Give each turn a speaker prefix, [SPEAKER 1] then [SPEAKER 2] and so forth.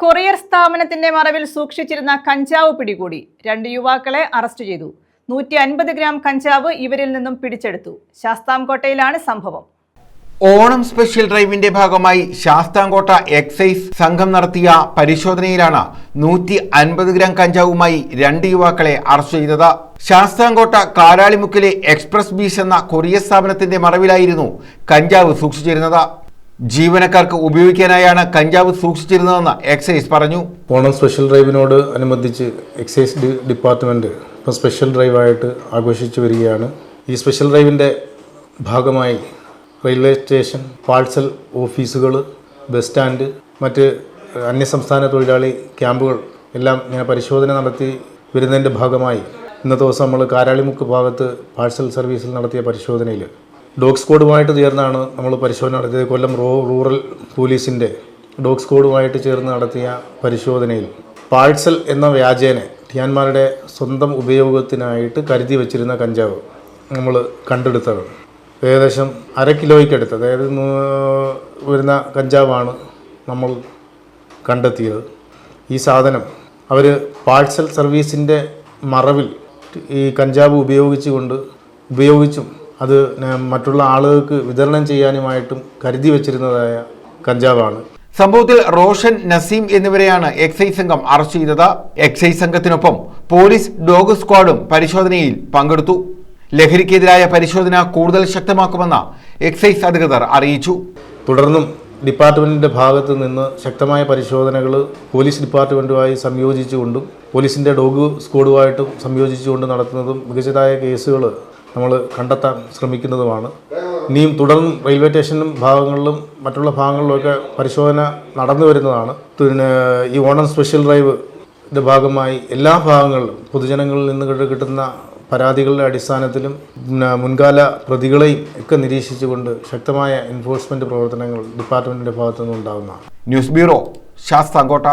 [SPEAKER 1] Courier സ്ഥാപനത്തിന്റെ മറവിൽ സൂക്ഷിച്ചിരുന്ന കഞ്ചാവ് പിടികൂടി. 2 യുവാക്കളെ അറസ്റ്റ് ചെയ്തു. 150 ഗ്രാം കഞ്ചാവ് ഇവരിൽ നിന്നും പിടിച്ചെടുത്തു. ശാസ്താംകോട്ടയിലാണ് സംഭവം.
[SPEAKER 2] ഓണം സ്പെഷ്യൽ ഡ്രൈവിന്റെ ഭാഗമായി ശാസ്താംകോട്ട എക്സൈസ് സംഘം നടത്തിയ പരിശോധനയിലാണ് 150 ഗ്രാം കഞ്ചാവുമായി 2 യുവാക്കളെ അറസ്റ്റ് ചെയ്തത്. ശാസ്താംകോട്ട കാരാളിമുക്കിലെ എക്സ്പ്രസ് ബീച്ച് എന്ന കൊറിയർ സ്ഥാപനത്തിന്റെ മറവിലായിരുന്നു കഞ്ചാവ് സൂക്ഷിച്ചിരുന്നത്. ജീവനക്കാർക്ക് ഉപയോഗിക്കാനായാണ് കഞ്ചാവ് സൂക്ഷിച്ചിരുന്നതെന്ന് എക്സൈസ് പറഞ്ഞു.
[SPEAKER 3] ഓണം സ്പെഷ്യൽ ഡ്രൈവിനോട് അനുബന്ധിച്ച് എക്സൈസ് ഡിപ്പാർട്ട്മെന്റ് ഇപ്പോൾ സ്പെഷ്യൽ ഡ്രൈവായിട്ട് ആഘോഷിച്ചു വരികയാണ്. ഈ സ്പെഷ്യൽ ഡ്രൈവിൻ്റെ ഭാഗമായി റെയിൽവേ സ്റ്റേഷൻ, പാഴ്സൽ ഓഫീസുകൾ, ബസ് സ്റ്റാൻഡ്, മറ്റ് അന്യസംസ്ഥാന തൊഴിലാളി ക്യാമ്പുകൾ എല്ലാം ഇങ്ങനെ പരിശോധന നടത്തി വരുന്നതിൻ്റെ ഭാഗമായി ഇന്നത്തെ ദിവസം നമ്മൾ കാരാളിമുക്ക് ഭാഗത്ത് പാഴ്സൽ സർവീസിൽ നടത്തിയ പരിശോധനയിൽ ഡോഗ് സ്ക്വാഡുമായിട്ട് ചേർന്നാണ് നമ്മൾ പരിശോധന നടത്തിയത്. കൊല്ലം റൂറൽ പോലീസിൻ്റെ ഡോഗ് സ്ക്വാഡുമായിട്ട് ചേർന്ന് നടത്തിയ പരിശോധനയിൽ പാഴ്സൽ എന്ന വ്യാജേന ടിയാന്മാരുടെ സ്വന്തം ഉപയോഗത്തിനായിട്ട് കരുതി വച്ചിരുന്ന കഞ്ചാവ് നമ്മൾ കണ്ടെടുത്തത് ഏകദേശം 1/2 കിലോയ്ക്കടുത്ത്, അതായത് വരുന്ന കഞ്ചാവാണ് നമ്മൾ കണ്ടെത്തിയത്. ഈ സാധനം അവർ പാഴ്സൽ സർവീസിൻ്റെ മറവിൽ ഈ കഞ്ചാവ് ഉപയോഗിച്ചും അത് മറ്റുള്ള ആളുകൾക്ക് വിതരണം ചെയ്യാനുമായിട്ടും കരുതി വച്ചിരുന്നതായ കഞ്ചാവാണ്.
[SPEAKER 2] സംഭവത്തിൽ റോഷൻ, നസീം എന്നിവരെയാണ് എക്സൈസ് സംഘം അറസ്റ്റ് ചെയ്തത്. എക്സൈസ് സംഘത്തിനൊപ്പം പോലീസ് ഡോഗ് സ്ക്വാഡും പരിശോധനയിൽ പങ്കെടുത്തു. ലഹരിക്കെതിരായ പരിശോധന കൂടുതൽ ശക്തമാക്കുമെന്ന് എക്സൈസ് അധികൃതർ അറിയിച്ചു.
[SPEAKER 3] തുടർന്നും ഡിപ്പാർട്ട്മെൻറ്റിൻ്റെ ഭാഗത്തു നിന്ന് ശക്തമായ പരിശോധനകൾ പോലീസ് ഡിപ്പാർട്ട്മെൻറ്റുമായി സംയോജിച്ചുകൊണ്ടും പോലീസിൻ്റെ ഡോഗ് സ്ക്വാഡുമായിട്ടും സംയോജിച്ചുകൊണ്ട് നടത്തുന്നതും മികച്ചതായ കേസുകൾ നമ്മൾ കണ്ടെത്താൻ ശ്രമിക്കുന്നതുമാണ്. ഇനിയും തുടർന്ന് റെയിൽവേ സ്റ്റേഷനും ഭാഗങ്ങളിലും മറ്റുള്ള ഭാഗങ്ങളിലുമൊക്കെ പരിശോധന നടന്നു വരുന്നതാണ്. പിന്നെ ഈ ഓണം സ്പെഷ്യൽ ഡ്രൈവിൻ്റെ ഭാഗമായി എല്ലാ ഭാഗങ്ങളിലും പൊതുജനങ്ങളിൽ നിന്ന് കിട്ടുന്ന പരാതികളുടെ അടിസ്ഥാനത്തിലും മുൻകാല പ്രതികളെയും ഒക്കെ നിരീക്ഷിച്ചുകൊണ്ട് ശക്തമായ എൻഫോഴ്സ്മെൻറ്റ് പ്രവർത്തനങ്ങൾ ഡിപ്പാർട്ട്മെൻറ്റിൻ്റെ ഭാഗത്തു നിന്നുണ്ടാകുന്നതാണ്.
[SPEAKER 2] News bureau, Sasthamkotta.